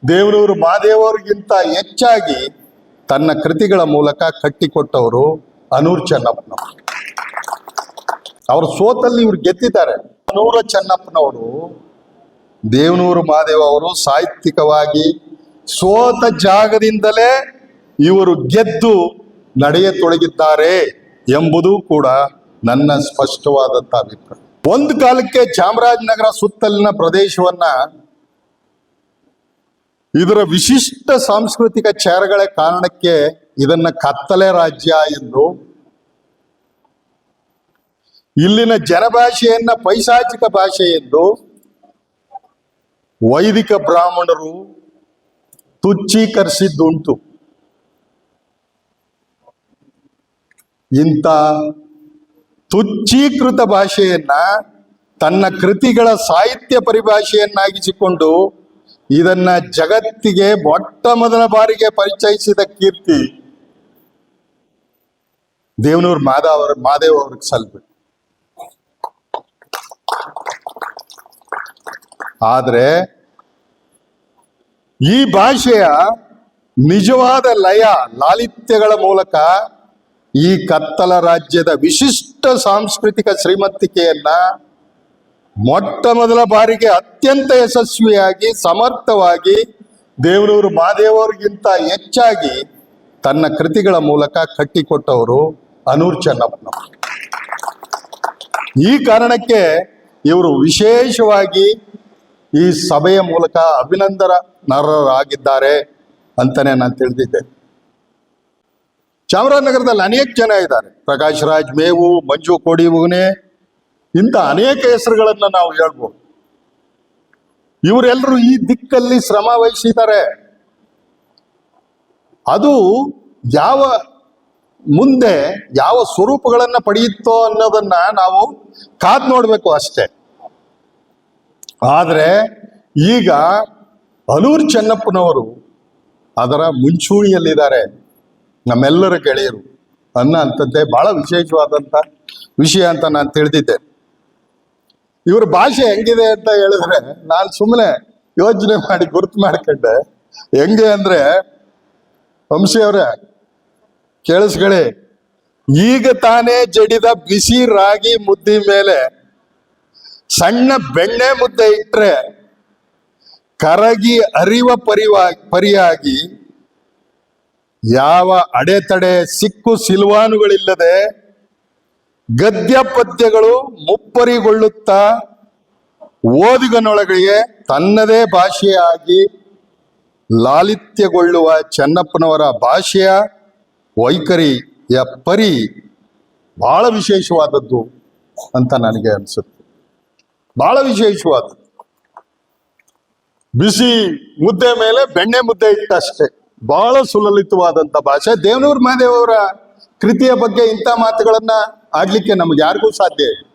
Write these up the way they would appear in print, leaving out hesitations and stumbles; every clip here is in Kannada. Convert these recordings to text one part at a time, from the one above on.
ದೇವನೂರು ಮಹಾದೇವರಿಗಿಂತ ಹೆಚ್ಚಾಗಿ ತನ್ನ ಕೃತಿಗಳ ಮೂಲಕ ಕಟ್ಟಿಕೊಟ್ಟವರು ಅನೂರು ಚೆನ್ನಪ್ಪನವರು. ಅವರು ಸೋತಲ್ಲಿ ಇವ್ರು ಗೆದ್ದಿದ್ದಾರೆ. ಅನೂರು ಚೆನ್ನಪ್ಪನವರು ದೇವನೂರು ಮಹಾದೇವ ಅವರು ಸಾಹಿತ್ಯಿಕವಾಗಿ ಸೋತ ಜಾಗದಿಂದಲೇ ಇವರು ಗೆದ್ದು ನಡೆಯತೊಡಗಿದ್ದಾರೆ ಎಂಬುದು ಕೂಡ ನನ್ನ ಸ್ಪಷ್ಟವಾದಂಥ ಅಭಿಪ್ರಾಯ. ಒಂದು ಕಾಲಕ್ಕೆ ಚಾಮರಾಜನಗರ ಸುತ್ತಲಿನ ಪ್ರದೇಶವನ್ನ ಇದರ ವಿಶಿಷ್ಟ ಸಾಂಸ್ಕೃತಿಕ ಚೇರಗಳ ಕಾರಣಕ್ಕೆ ಇದನ್ನ ಕತ್ತಲೆ ರಾಜ್ಯ ಎಂದು, ಇಲ್ಲಿನ ಜನಭಾಷೆಯನ್ನ ಪೈಶಾಚಿಕ ಭಾಷೆ ಎಂದು ವೈದಿಕ ಬ್ರಾಹ್ಮಣರು ತುಚ್ಛೀಕರಿಸಿದ್ದುಂಟು. ಇಂಥ ತುಚ್ಛೀಕೃತ ಭಾಷೆಯನ್ನ ತನ್ನ ಕೃತಿಗಳ ಸಾಹಿತ್ಯ ಪರಿಭಾಷೆಯನ್ನಾಗಿಸಿಕೊಂಡು ಇದನ್ನ ಜಗತ್ತಿಗೆ ಮೊಟ್ಟ ಮೊದಲ ಬಾರಿಗೆ ಪರಿಚಯಿಸಿದ ಕೀರ್ತಿ ದೇವನೂರು ಮಹಾದೇವ್ ಅವ್ರಿಗೆ ಸಲ್ಬೇಕು. ಆದರೆ ಈ ಭಾಷೆಯ ನಿಜವಾದ ಲಯ ಲಾಲಿತ್ಯಗಳ ಮೂಲಕ ಈ ಕತ್ತಲ ರಾಜ್ಯದ ವಿಶಿಷ್ಟ ಸಾಂಸ್ಕೃತಿಕ ಶ್ರೀಮಂತಿಕೆಯನ್ನ ಮೊಟ್ಟ ಮೊದಲ ಬಾರಿಗೆ ಅತ್ಯಂತ ಯಶಸ್ವಿಯಾಗಿ ಸಮರ್ಥವಾಗಿ ದೇವನೂರು ಮಹಾದೇವರಿಗಿಂತ ಹೆಚ್ಚಾಗಿ ತನ್ನ ಕೃತಿಗಳ ಮೂಲಕ ಕಟ್ಟಿಕೊಟ್ಟವರು ಅನೂರು ಚೆನ್ನಪ್ಪನವರು. ಈ ಕಾರಣಕ್ಕೆ ಇವರು ವಿಶೇಷವಾಗಿ ಈ ಸಭೆಯ ಮೂಲಕ ಅಭಿನಂದನಾರ್ಹರಾಗಿದ್ದಾರೆ ಅಂತಾನೆ ನಾನು ತಿಳಿದಿದ್ದೆ. ಚಾಮರಾಜನಗರದಲ್ಲಿ ಅನೇಕ ಜನ ಇದ್ದಾರೆ. ಪ್ರಕಾಶ್ ರಾಜ್ ಮೇವು, ಮಂಜು ಕೋಡಿ ಉಗನೆ, ಇಂಥ ಅನೇಕ ಹೆಸರುಗಳನ್ನ ನಾವು ಹೇಳ್ಬೋದು. ಇವರೆಲ್ಲರೂ ಈ ದಿಕ್ಕಲ್ಲಿ ಶ್ರಮ ವಹಿಸಿದ್ದಾರೆ. ಅದು ಮುಂದೆ ಯಾವ ಸ್ವರೂಪಗಳನ್ನ ಪಡೆಯುತ್ತೋ ಅನ್ನೋದನ್ನ ನಾವು ಕಾದ್ ನೋಡ್ಬೇಕು ಅಷ್ಟೇ. ಆದ್ರೆ ಈಗ ಅನೂರು ಚೆನ್ನಪ್ಪನವರು ಅದರ ಮುಂಚೂಣಿಯಲ್ಲಿದ್ದಾರೆ, ನಮ್ಮೆಲ್ಲರ ಗೆಳೆಯರು ಅನ್ನೋಂಥದ್ದೇ ಬಹಳ ವಿಶೇಷವಾದಂಥ ವಿಷಯ ಅಂತ ನಾನು ತಿಳಿದಿದ್ದೆ. ಇವ್ರ ಭಾಷೆ ಹೆಂಗಿದೆ ಅಂತ ಹೇಳಿದ್ರೆ ನಾನು ಸುಮ್ಮನೆ ಯೋಚನೆ ಮಾಡಿ ಗುರುತು ಮಾಡ್ಕೊಂಡೆ. ಹೆಂಗೆ ಅಂದ್ರೆ, ವಂಶಿಯವರೇ ಕೇಳಿಸ್ಕೊಳ್ಳಿ, ಈಗ ತಾನೇ ಜಡಿದ ಬಿಸಿ ರಾಗಿ ಮುದ್ದೆ ಮೇಲೆ ಸಣ್ಣ ಬೆಣ್ಣೆ ಮುದ್ದೆ ಇಟ್ರೆ ಕರಗಿ ಅರಿವ ಪರಿಯಾಗಿ ಯಾವ ಅಡೆತಡೆ ಸಿಕ್ಕು ಸಿಲ್ವಾನುಗಳಿಲ್ಲದೆ ಗದ್ಯ ಪದ್ಯಗಳು ಮುಪ್ಪರಿಗೊಳ್ಳುತ್ತಾ ಓದುಗನೊಳಗೆ ತನ್ನದೇ ಭಾಷೆಯಾಗಿ ಲಾಲಿತ್ಯಗೊಳ್ಳುವ ಚೆನ್ನಪ್ಪನವರ ಭಾಷೆಯ ವೈಖರಿಯ ಪರಿ ಬಹಳ ವಿಶೇಷವಾದದ್ದು ಅಂತ ನನಗೆ ಅನಿಸುತ್ತೆ. ಬಹಳ ವಿಶೇಷವಾದದ್ದು. ಬಿಸಿ ಮುದ್ದೆ ಮೇಲೆ ಬೆಣ್ಣೆ ಮುದ್ದೆ ಇಟ್ಟಷ್ಟೇ ಬಹಳ ಸುಲಲಿತವಾದಂಥ ಭಾಷೆ. ದೇವನೂರು ಮಹಾದೇವ್ ಅವರ ಕೃತಿಯ ಬಗ್ಗೆ ಇಂಥ ಮಾತುಗಳನ್ನ ಆಡ್ಲಿಕ್ಕೆ ನಮ್ಗೆ ಯಾರಿಗೂ ಸಾಧ್ಯ ಇಲ್ಲ.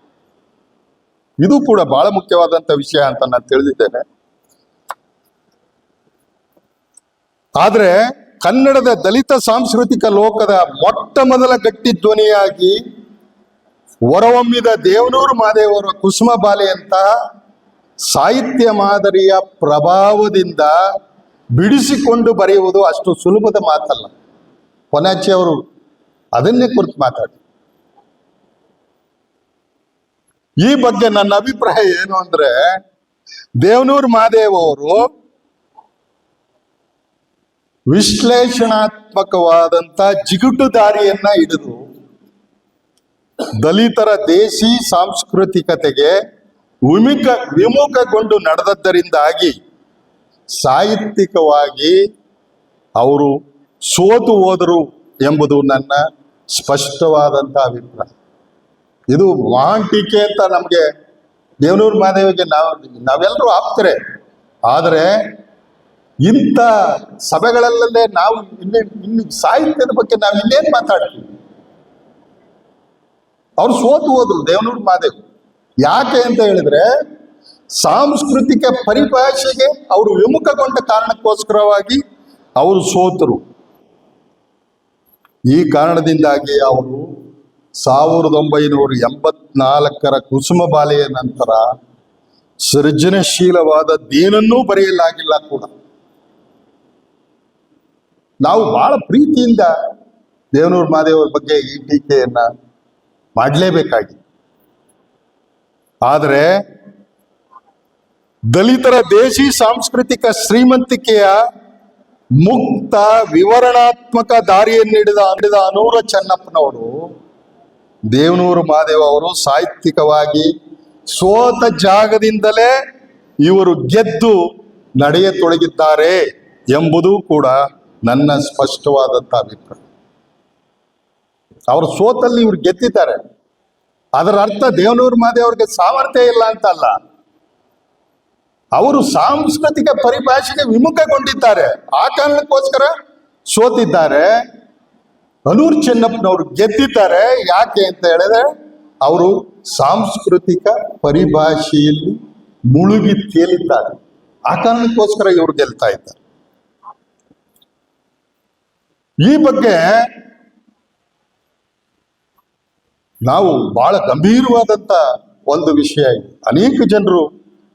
ಇದು ಕೂಡ ಬಹಳ ಮುಖ್ಯವಾದಂಥ ವಿಷಯ ಅಂತ ನಾನು ತಿಳಿದಿದ್ದೇನೆ. ಆದ್ರೆ ಕನ್ನಡದ ದಲಿತ ಸಾಂಸ್ಕೃತಿಕ ಲೋಕದ ಮೊಟ್ಟ ಮೊದಲ ಗಟ್ಟಿ ಧ್ವನಿಯಾಗಿ ಹೊರಹೊಮ್ಮಿದ ದೇವನೂರು ಮಹಾದೇವರ ಕುಸುಮ ಬಾಲೆಯಂತ ಸಾಹಿತ್ಯ ಮಾದರಿಯ ಪ್ರಭಾವದಿಂದ ಬಿಡಿಸಿಕೊಂಡು ಬರೆಯುವುದು ಅಷ್ಟು ಸುಲಭದ ಮಾತಲ್ಲ. ಪೊನ್ನಾಚಿ ಅವರು ಅದನ್ನೇ ಕುರಿತು ಮಾತಾಡಿ. ಈ ಬಗ್ಗೆ ನನ್ನ ಅಭಿಪ್ರಾಯ ಏನು ಅಂದ್ರೆ, ದೇವನೂರು ಮಹಾದೇವ್ ಅವರು ವಿಶ್ಲೇಷಣಾತ್ಮಕವಾದಂತ ಜಿಗುಟು ದಾರಿಯನ್ನ ಹಿಡಿದು ದಲಿತರ ದೇಸಿ ಸಾಂಸ್ಕೃತಿಕತೆಗೆ ವಿಮುಖಗೊಂಡು ನಡೆದದ್ದರಿಂದಾಗಿ ಸಾಹಿತ್ಯಿಕವಾಗಿ ಅವರು ಸೋತು ಹೋದರು ಎಂಬುದು ನನ್ನ ಸ್ಪಷ್ಟವಾದಂಥ ಅಭಿಪ್ರಾಯ. ಇದು ಮಹಾನ್ ಟೀಕೆ ಅಂತ ನಮಗೆ ದೇವನೂರು ಮಹಾದೇವಿಗೆ ನಾವೆಲ್ಲರೂ ಆಪ್ತರೆ. ಆದರೆ ಇಂಥ ಸಭೆಗಳಲ್ಲೇ ನಾವು ಇನ್ನು ಸಾಹಿತ್ಯದ ಬಗ್ಗೆ ನಾವು ಇನ್ನೇನು ಮಾತಾಡ್ತೀವಿ? ಅವ್ರು ಸೋತು ಹೋದ್ರು ದೇವನೂರು ಮಹಾದೇವ್. ಯಾಕೆ ಅಂತ ಹೇಳಿದ್ರೆ, ಸಾಂಸ್ಕೃತಿಕ ಪರಿಭಾಷೆಗೆ ಅವರು ವಿಮುಖಗೊಂಡ ಕಾರಣಕ್ಕೋಸ್ಕರವಾಗಿ ಅವರು ಸೋತರು. ಈ ಕಾರಣದಿಂದಾಗಿ ಅವರು 1984 ಕುಸುಮ ಬಾಲೆಯ ನಂತರ ಸೃಜನಶೀಲವಾದದ್ದೇನನ್ನೂ ಬರೆಯಲಾಗಿಲ್ಲ ಕೂಡ. ನಾವು ಬಹಳ ಪ್ರೀತಿಯಿಂದ ದೇವನೂರು ಮಹಾದೇವರ ಬಗ್ಗೆ ಈ ಟೀಕೆಯನ್ನ ಮಾಡಲೇಬೇಕಾಗಿ. ಆದರೆ ದಲಿತರ ದೇಶಿ ಸಾಂಸ್ಕೃತಿಕ ಶ್ರೀಮಂತಿಕೆಯ ಮುಕ್ತ ವಿವರಣಾತ್ಮಕ ದಾರಿಯನ್ನಿಡಿದ ಅನೂರ ಚೆನ್ನಪ್ಪನವರು ದೇವನೂರು ಮಹಾದೇವ ಅವರು ಸಾಹಿತ್ಯಿಕವಾಗಿ ಸೋತ ಜಾಗದಿಂದಲೇ ಇವರು ಗೆದ್ದು ನಡೆಯತೊಡಗಿದ್ದಾರೆ ಎಂಬುದು ಕೂಡ ನನ್ನ ಸ್ಪಷ್ಟವಾದಂಥ ಅಭಿಪ್ರಾಯ. ಅವರು ಸೋತಲ್ಲಿ ಇವ್ರು ಗೆದ್ದಿದ್ದಾರೆ. ಅದರ ಅರ್ಥ ದೇವನೂರು ಮಹಾದೇವರಿಗೆ ಸಾಮರ್ಥ್ಯ ಇಲ್ಲ ಅಂತಲ್ಲ, ಅವರು ಸಾಂಸ್ಕೃತಿಕ ಪರಿಭಾಷೆಗೆ ವಿಮುಖಗೊಂಡಿದ್ದಾರೆ, ಆ ಕಾರಣಕ್ಕೋಸ್ಕರ ಸೋತಿದ್ದಾರೆ. ಅನೂರ್ ಚೆನ್ನಪ್ಪನವರು ಗೆದ್ದಿದ್ದಾರೆ. ಯಾಕೆ ಅಂತ ಹೇಳಿದ್ರೆ ಅವರು ಸಾಂಸ್ಕೃತಿಕ ಪರಿಭಾಷೆಯಲ್ಲಿ ಮುಳುಗಿ ತೇಲಿದ್ದಾರೆ, ಆ ಕಾರಣಕ್ಕೋಸ್ಕರ ಇವರು ಗೆಲ್ತಾ ಇದ್ದಾರೆ. ಈ ಬಗ್ಗೆ ನಾವು ಬಹಳ ಗಂಭೀರವಾದಂತ ಒಂದು ವಿಷಯ ಇದೆ. ಅನೇಕ ಜನರು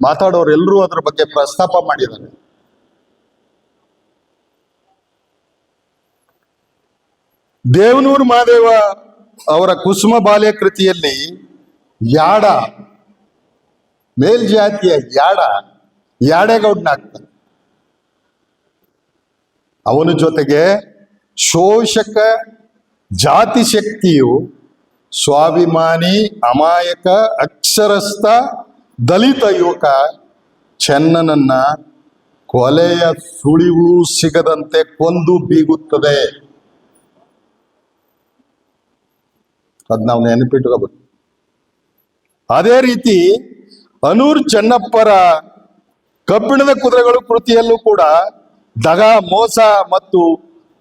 ಮಾತಾಡೋರೆಲ್ಲರೂ ಅದರ ಬಗ್ಗೆ ಪ್ರಸ್ತಾಪ ಮಾಡಿದ್ದಾರೆ. ದೇವನೂರು ಮಹಾದೇವ ಅವರ ಕುಸುಮ ಬಾಲ್ಯ ಕೃತಿಯಲ್ಲಿ ಯಾಡ, ಮೇಲ್ಜಾತಿಯ ಯಾಡೇಗೌಡನಾಗ್ತಾನೆ. ಅವನ ಜೊತೆಗೆ ಶೋಷಕ ಜಾತಿ ಶಕ್ತಿಯು ಸ್ವಾಭಿಮಾನಿ ಅಮಾಯಕ ಅಕ್ಷರಸ್ಥ ದಲಿತ ಯುವಕ ಚೆನ್ನನನ್ನ ಕೊಲೆಯ ಸುಳಿವು ಸಿಗದಂತೆ ಕೊಂದು ಬೀಗುತ್ತದೆ. ಅದ್ ನಾವು ನೆನಪಿಟ್ಕೋಬೇಕು. ಅದೇ ರೀತಿ ಅನೂರ್ ಚೆನ್ನಪ್ಪರ ಕಬ್ಬಿಣದ ಕುದುರೆಗಳು ಕೃತಿಯಲ್ಲೂ ಕೂಡ ದಗ, ಮೋಸ ಮತ್ತು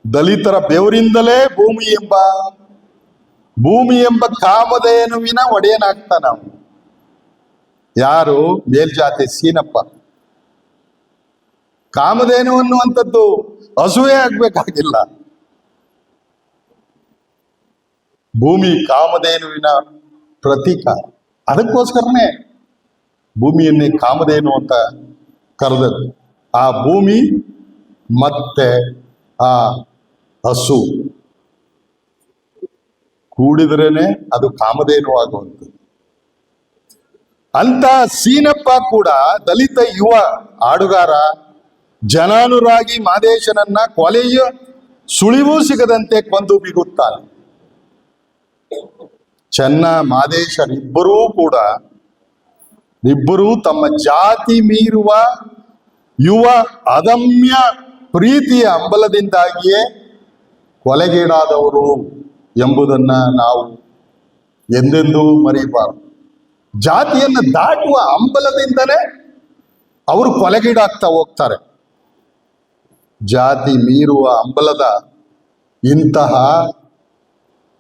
ದಲಿತರ ಬೆವರಿಂದಲೇ ಭೂಮಿ ಎಂಬ ಕಾಮಧೇನುವಿನ ಒಡೆಯನಾಗ್ತಾನ. ಯಾರು? ಮೇಲ್ಜಾತಿ ಸೀನಪ್ಪ. ಕಾಮಧೇನು ಅನ್ನುವಂಥದ್ದು ಅಸೂಯೆ ಆಗ್ಬೇಕಾಗಿಲ್ಲ. ಭೂಮಿ ಕಾಮಧೇನುವಿನ ಪ್ರತೀಕ. ಅದಕ್ಕೋಸ್ಕರನೇ ಭೂಮಿಯನ್ನೇ ಕಾಮಧೇನು ಅಂತ ಕರೆದದ್ದು. ಆ ಭೂಮಿ ಮತ್ತೆ ಆ ಹಸು ಕೂಡಿದ್ರೇನೆ ಅದು ಕಾಮಧೇನು ಆಗುವಂಥದ್ದು. ಅಂತ ಸೀನಪ್ಪ ಕೂಡ ದಲಿತ ಯುವ ಹಾಡುಗಾರ, ಜನಾನುರಾಗಿ ಮಾದೇಶನನ್ನ ಕೊಲೆಯ ಸುಳಿವು ಸಿಗದಂತೆ ಕೊಂದು ಬೀಗುತ್ತಾನೆ. ಚೆನ್ನ ಮಾದೇಶರಿಬ್ಬರೂ ತಮ್ಮ ಜಾತಿ ಮೀರುವ ಯುವ ಅದಮ್ಯ ಪ್ರೀತಿಯ ಹಂಬಲದಿಂದಾಗಿಯೇ ಕೊಲೆಗೀಡಾದವರು ಎಂಬುದನ್ನ ನಾವು ಎಂದೆಂದೂ ಮರೆಯಬಾರದು. ಜಾತಿಯನ್ನು ದಾಟುವ ಹಂಬಲದಿಂದಲೇ ಅವರು ಕೊಲೆಗೀಡಾಗ್ತಾ ಹೋಗ್ತಾರೆ. ಜಾತಿ ಮೀರುವ ಹಂಬಲದ ಇಂತಹ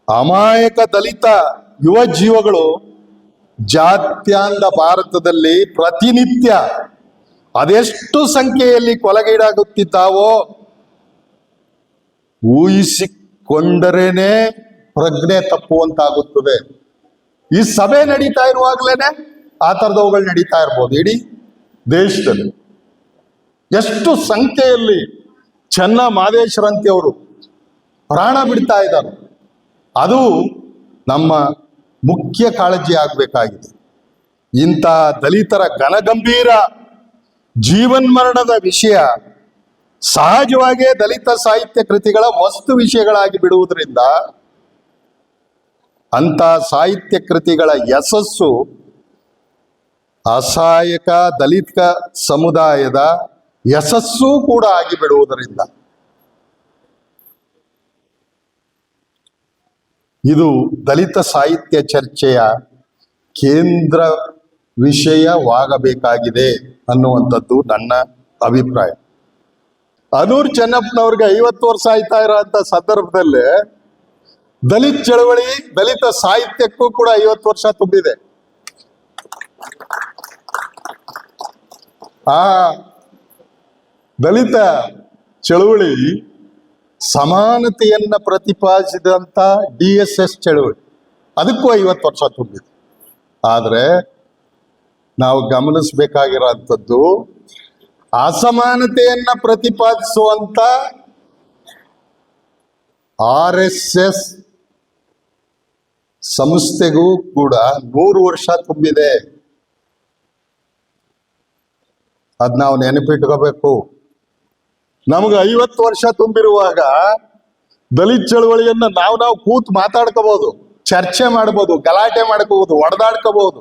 ಅಮಾಯಕ ದಲಿತ ಯುವ ಜೀವಗಳು ಜಾತ್ಯಾಂಧ ಭಾರತದಲ್ಲಿ ಪ್ರತಿನಿತ್ಯ ಅದೆಷ್ಟು ಸಂಖ್ಯೆಯಲ್ಲಿ ಕೊಲೆಗೀಡಾಗುತ್ತಿದ್ದಾವೋ ಊಹಿಸಿಕೊಂಡರೇನೆ ಪ್ರಜ್ಞೆ ತಪ್ಪುವಂತಾಗುತ್ತದೆ. ಈ ಸಭೆ ನಡೀತಾ ಇರುವಾಗಲೇನೆ ಆ ಥರದವುಗಳು ನಡೀತಾ ಇರ್ಬೋದು. ಇಡೀ ದೇಶದಲ್ಲಿ ಎಷ್ಟು ಸಂಖ್ಯೆಯಲ್ಲಿ ಚೆನ್ನ ಮಾದೇಶರಂತಿಯವರು ಪ್ರಾಣ ಬಿಡ್ತಾ ಇದ್ದಾರೆ. ಅದು ನಮ್ಮ ಮುಖ್ಯ ಕಾಳಜಿ ಆಗಬೇಕಾಗಿದೆ. ಇಂಥ ದಲಿತರ ಘನಗಂಭೀರ ಜೀವನ್ಮರಣದ ವಿಷಯ ಸಹಜವಾಗಿಯೇ ದಲಿತ ಸಾಹಿತ್ಯ ಕೃತಿಗಳ ವಸ್ತು ವಿಷಯಗಳಾಗಿ ಬಿಡುವುದರಿಂದ ಅಂಥ ಸಾಹಿತ್ಯ ಕೃತಿಗಳ ಯಶಸ್ಸು ಅಸಹಾಯಕ ದಲಿತ ಸಮುದಾಯದ ಯಶಸ್ಸು ಕೂಡ ಆಗಿಬಿಡುವುದರಿಂದ ಇದು ದಲಿತ ಸಾಹಿತ್ಯ ಚರ್ಚೆಯ ಕೇಂದ್ರ ವಿಷಯವಾಗಬೇಕಾಗಿದೆ ಅನ್ನುವಂಥದ್ದು ನನ್ನ ಅಭಿಪ್ರಾಯ. ಅನೂರ್ ಚೆನ್ನಪ್ಪನವ್ರಿಗೆ 50 ವರ್ಷ ಆಯ್ತಾ ಇರೋಂಥ ಸಂದರ್ಭದಲ್ಲಿ ದಲಿತ ಚಳವಳಿ, ದಲಿತ ಸಾಹಿತ್ಯಕ್ಕೂ ಕೂಡ 50 ವರ್ಷ ತುಂಬಿದೆ. ಆ ದಲಿತ ಚಳವಳಿ ಸಮಾನತೆಯನ್ನ ಪ್ರತಿಪಾದಿಸಿದಂತ DSS ಚಳವಳಿ, ಅದಕ್ಕೂ 50 ವರ್ಷ ತುಂಬಿದೆ. ಆದರೆ ನಾವು ಗಮನಿಸಬೇಕಾಗಿರೋಂಥದ್ದು ಅಸಮಾನತೆಯನ್ನ ಪ್ರತಿಪಾದಿಸುವಂತ RSS ಸಂಸ್ಥೆಗೂ ಕೂಡ 100 ವರ್ಷ ತುಂಬಿದೆ. ಅದ್ ನಾವು ನೆನಪಿಟ್ಕೋಬೇಕು. ನಮ್ಗೆ 50 ವರ್ಷ ತುಂಬಿರುವಾಗ ದಲಿತ ಚಳವಳಿಯನ್ನ ನಾವು ಕೂತ್ ಮಾತಾಡ್ಕೋಬಹುದು, ಚರ್ಚೆ ಮಾಡ್ಬೋದು, ಗಲಾಟೆ ಮಾಡ್ಕೋಬಹುದು, ಹೊಡೆದಾಡ್ಕೋಬಹುದು.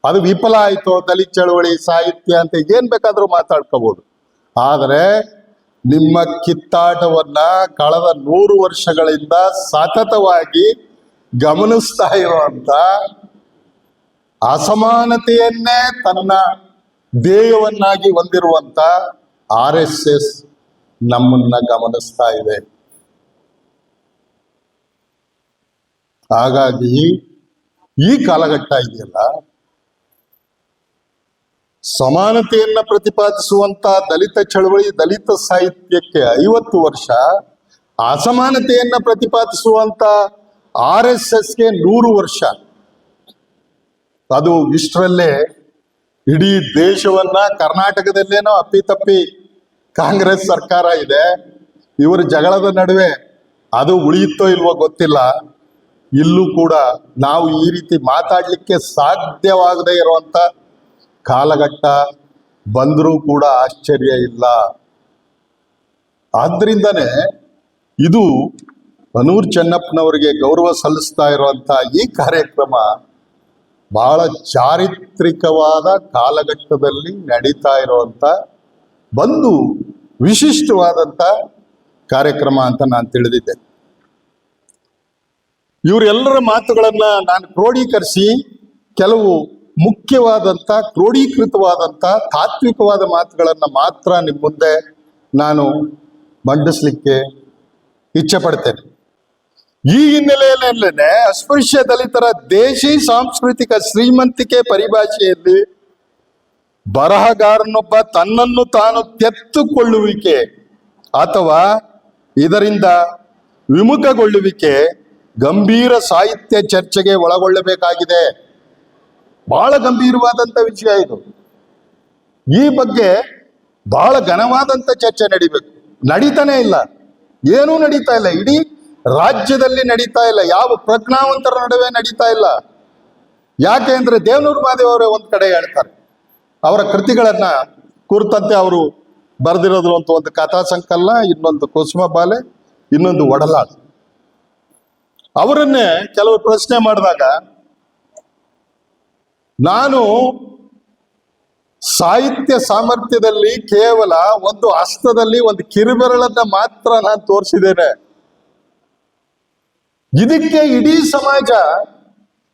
ಅದು ವಿಫಲ ಆಯ್ತು, ದಲಿತ ಚಳವಳಿ ಸಾಹಿತ್ಯ ಅಂತ ಏನ್ ಬೇಕಾದ್ರೂ ಮಾತಾಡ್ಕೋಬಹುದು. ಆದರೆ ನಿಮ್ಮ ಕಿತ್ತಾಟವನ್ನ ಕಳೆದ 100 ವರ್ಷಗಳಿಂದ ಸತತವಾಗಿ ಗಮನಿಸ್ತಾ ಇರುವಂತ, ಅಸಮಾನತೆಯನ್ನೇ ತನ್ನ ಧ್ಯೇಯವನ್ನಾಗಿ ಹೊಂದಿರುವಂತ RSS ನಮ್ಮನ್ನ ಗಮನಿಸ್ತಾ ಇದೆ. ಹಾಗಾಗಿ ಈ ಕಾಲಘಟ್ಟ ಇದೆಯಲ್ಲ, ಸಮಾನತೆಯನ್ನ ಪ್ರತಿಪಾದಿಸುವಂತ ದಲಿತ ಚಳವಳಿ, ದಲಿತ ಸಾಹಿತ್ಯಕ್ಕೆ 50 ವರ್ಷ, ಅಸಮಾನತೆಯನ್ನ ಪ್ರತಿಪಾದಿಸುವಂತ RSSಗೆ 100 ವರ್ಷ. ಅದು ಇಷ್ಟರಲ್ಲೇ ಇಡೀ ದೇಶವನ್ನ, ಕರ್ನಾಟಕದಲ್ಲೇನೋ ಅಪ್ಪಿತಪ್ಪಿ ಕಾಂಗ್ರೆಸ್ ಸರ್ಕಾರ ಇದೆ, ಇವರ ಜಗಳದ ನಡುವೆ ಅದು ಉಳಿಯುತ್ತೋ ಇಲ್ವೋ ಗೊತ್ತಿಲ್ಲ. ಇಲ್ಲೂ ಕೂಡ ನಾವು ಈ ರೀತಿ ಮಾತಾಡ್ಲಿಕ್ಕೆ ಸಾಧ್ಯವಾಗದೇ ಇರುವಂತ ಕಾಲಘಟ್ಟ ಬಂದರೂ ಕೂಡ ಆಶ್ಚರ್ಯ ಇಲ್ಲ. ಆದ್ರಿಂದನೇ ಇದು ಅನೂರ್ ಚೆನ್ನಪ್ಪನವರಿಗೆ ಗೌರವ ಸಲ್ಲಿಸ್ತಾ ಇರುವಂತ ಈ ಕಾರ್ಯಕ್ರಮ ಬಹಳ ಚಾರಿತ್ರಿಕವಾದ ಕಾಲಘಟ್ಟದಲ್ಲಿ ನಡೀತಾ ಇರುವಂತ ಒಂದು ವಿಶಿಷ್ಟವಾದಂತ ಕಾರ್ಯಕ್ರಮ ಅಂತ ನಾನು ತಿಳಿದಿದ್ದೆ. ಇವರೆಲ್ಲರ ಮಾತುಗಳನ್ನ ನಾನು ಕ್ರೋಢೀಕರಿಸಿ ಕೆಲವು ಮುಖ್ಯವಾದಂತ, ಕ್ರೋಢೀಕೃತವಾದಂತ, ತಾತ್ವಿಕವಾದ ಮಾತುಗಳನ್ನ ಮಾತ್ರ ನಿಮ್ಮ ಮುಂದೆ ನಾನು ಮಂಡಿಸ್ಲಿಕ್ಕೆ ಇಚ್ಛೆ ಪಡ್ತೇನೆ. ಈ ಹಿನ್ನೆಲೆಯಲ್ಲೇನೆ ಅಸ್ಪೃಶ್ಯ ದಲಿತರ ದೇಶಿ ಸಾಂಸ್ಕೃತಿಕ ಶ್ರೀಮಂತಿಕೆ ಪರಿಭಾಷೆಯಲ್ಲಿ ಬರಹಗಾರನೊಬ್ಬ ತನ್ನನ್ನು ತಾನು ತೆತ್ತುಕೊಳ್ಳುವಿಕೆ ಅಥವಾ ಇದರಿಂದ ವಿಮುಖಗೊಳ್ಳುವಿಕೆ ಗಂಭೀರ ಸಾಹಿತ್ಯ ಚರ್ಚೆಗೆ ಒಳಗೊಳ್ಳಬೇಕಾಗಿದೆ. ಬಹಳ ಗಂಭೀರವಾದಂತ ವಿಷಯ ಇದು. ಈ ಬಗ್ಗೆ ಬಹಳ ಘನವಾದಂತ ಚರ್ಚೆ ನಡಿಬೇಕು. ನಡೀತಾನೆ ಇಲ್ಲ, ಏನೂ ನಡೀತಾ ಇಲ್ಲ. ಇಡೀ ರಾಜ್ಯದಲ್ಲಿ ನಡೀತಾ ಇಲ್ಲ, ಯಾವ ಪ್ರಜ್ಞಾವಂತರ ನಡುವೆ ನಡೀತಾ ಇಲ್ಲ. ಯಾಕೆ ಅಂದ್ರೆ ದೇವನೂರು ಮಹಾದೇವ್ ಅವರೇ ಒಂದ್ ಕಡೆ ಹೇಳ್ತಾರೆ, ಅವರ ಕೃತಿಗಳನ್ನ ಕುರಿತಂತೆ ಅವರು ಬರೆದಿರೋದು ಅಂತ ಒಂದು ಕಥಾ ಸಂಕಲನ, ಇನ್ನೊಂದು ಕುಸುಮ ಬಾಲೆ, ಇನ್ನೊಂದು ಒಡಲಾಳ್. ಅವರನ್ನೇ ಕೆಲವು ಪ್ರಶ್ನೆ ಮಾಡಿದಾಗ, ನಾನು ಸಾಹಿತ್ಯ ಸಾಮರ್ಥ್ಯದಲ್ಲಿ ಕೇವಲ ಒಂದು ಹಸ್ತದಲ್ಲಿ ಒಂದು ಕಿರುಬೆರಳನ್ನ ಮಾತ್ರ ನಾನು ತೋರಿಸಿದ್ದೇನೆ, ಇದಕ್ಕೆ ಇಡೀ ಸಮಾಜ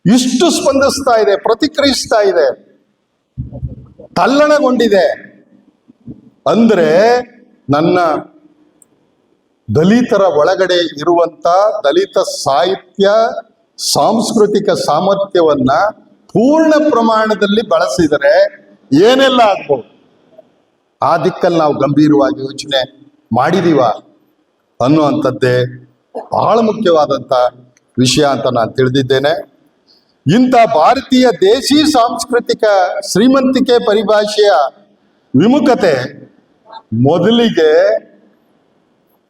ಇಷ್ಟು ಸ್ಪಂದಿಸ್ತಾ ಇದೆ, ಪ್ರತಿಕ್ರಿಯಿಸ್ತಾ ಇದೆ, ತಲ್ಲಣಗೊಂಡಿದೆ ಅಂದ್ರೆ ನನ್ನ ದಲಿತರ ಒಳಗಡೆ ಇರುವಂತ ದಲಿತ ಸಾಹಿತ್ಯ ಸಾಂಸ್ಕೃತಿಕ ಸಾಮರ್ಥ್ಯವನ್ನ ಪೂರ್ಣ ಪ್ರಮಾಣದಲ್ಲಿ ಬಳಸಿದರೆ ಏನೆಲ್ಲ ಆಗ್ಬೋದು. ಆ ದಿಕ್ಕಲ್ಲಿ ನಾವು ಗಂಭೀರವಾಗಿ ಯೋಚನೆ ಮಾಡಿದೀವ ಅನ್ನುವಂಥದ್ದೇ ಬಹಳ ಮುಖ್ಯವಾದಂಥ ವಿಷಯ ಅಂತ ನಾನು ತಿಳಿದಿದ್ದೇನೆ. ಇಂಥ ಭಾರತೀಯ ದೇಶಿ ಸಾಂಸ್ಕೃತಿಕ ಶ್ರೀಮಂತಿಕೆ ಪರಿಭಾಷೆಯ ವಿಮುಖತೆ ಮೊದಲಿಗೆ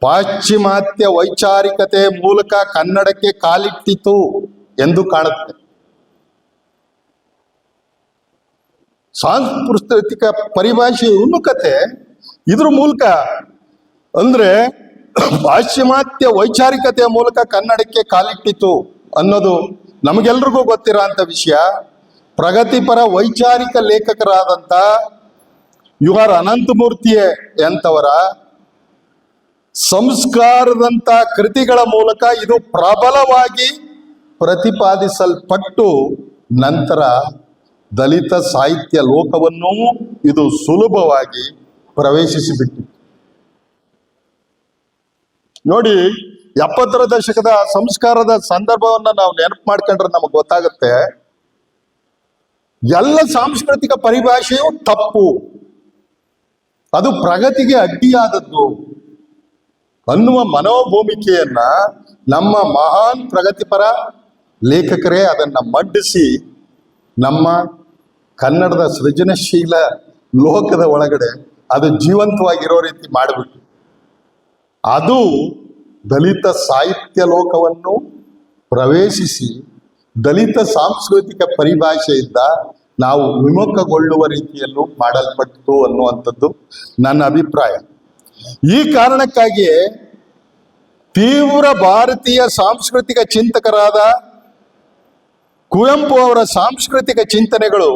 ಪಾಶ್ಚಿಮಾತ್ಯ ವೈಚಾರಿಕತೆ ಮೂಲಕ ಕನ್ನಡಕ್ಕೆ ಕಾಲಿಟ್ಟಿತು ಎಂದು ಕಾಣುತ್ತೆ. ಸಾಂಸ್ಕೃತಿಕ ಪರಿಭಾಷೆಯ ವಿಮುಖತೆ ಇದ್ರ ಮೂಲಕ ಅಂದ್ರೆ ಪಾಶ್ಚಿಮಾತ್ಯ ವೈಚಾರಿಕತೆಯ ಮೂಲಕ ಕನ್ನಡಕ್ಕೆ ಕಾಲಿಟ್ಟಿತು ಅನ್ನೋದು ನಮಗೆಲ್ರಿಗೂ ಗೊತ್ತಿರೋ ಅಂತ ವಿಷಯ. ಪ್ರಗತಿಪರ ವೈಚಾರಿಕ ಲೇಖಕರಾದಂಥ UR ಅನಂತಮೂರ್ತಿ ಎಂತವರ ಸಂಸ್ಕಾರದಂತ ಕೃತಿಗಳ ಮೂಲಕ ಇದು ಪ್ರಬಲವಾಗಿ ಪ್ರತಿಪಾದಿಸಲ್ಪಟ್ಟು ನಂತರ ದಲಿತ ಸಾಹಿತ್ಯ ಲೋಕವನ್ನೂ ಇದು ಸುಲಭವಾಗಿ ಪ್ರವೇಶಿಸಿಬಿಟ್ಟಿತು. ನೋಡಿ, 70ರ ದಶಕದ ಸಂಸ್ಕಾರದ ಸಂದರ್ಭವನ್ನ ನಾವು ನೆನಪು ಮಾಡ್ಕೊಂಡ್ರೆ ನಮಗೆ ಗೊತ್ತಾಗುತ್ತೆ, ಎಲ್ಲ ಸಾಂಸ್ಕೃತಿಕ ಪರಿಭಾಷೆಯು ತಪ್ಪು, ಅದು ಪ್ರಗತಿಗೆ ಅಡ್ಡಿಯಾದದ್ದು ಅನ್ನುವ ಮನೋಭೂಮಿಕೆಯನ್ನ ನಮ್ಮ ಮಹಾನ್ ಪ್ರಗತಿಪರ ಲೇಖಕರೇ ಅದನ್ನ ಮಂಡಿಸಿ ನಮ್ಮ ಕನ್ನಡದ ಸೃಜನಶೀಲ ಲೋಕದ ಒಳಗಡೆ ಅದು ಜೀವಂತವಾಗಿರೋ ರೀತಿ ಮಾಡಿಬಿಟ್ಟು ಅದು ದಲಿತ ಸಾಹಿತ್ಯ ಲೋಕವನ್ನು ಪ್ರವೇಶಿಸಿ ದಲಿತ ಸಾಂಸ್ಕೃತಿಕ ಪರಿಭಾಷೆಯಿಂದ ನಾವು ವಿಮುಖಗೊಳ್ಳುವ ರೀತಿಯಲ್ಲೂ ಮಾಡಲ್ಪಟ್ಟಿತು ಅನ್ನುವಂಥದ್ದು ನನ್ನ ಅಭಿಪ್ರಾಯ. ಈ ಕಾರಣಕ್ಕಾಗಿಯೇ ತೀವ್ರ ಭಾರತೀಯ ಸಾಂಸ್ಕೃತಿಕ ಚಿಂತಕರಾದ ಕುವೆಂಪು ಅವರ ಸಾಂಸ್ಕೃತಿಕ ಚಿಂತನೆಗಳು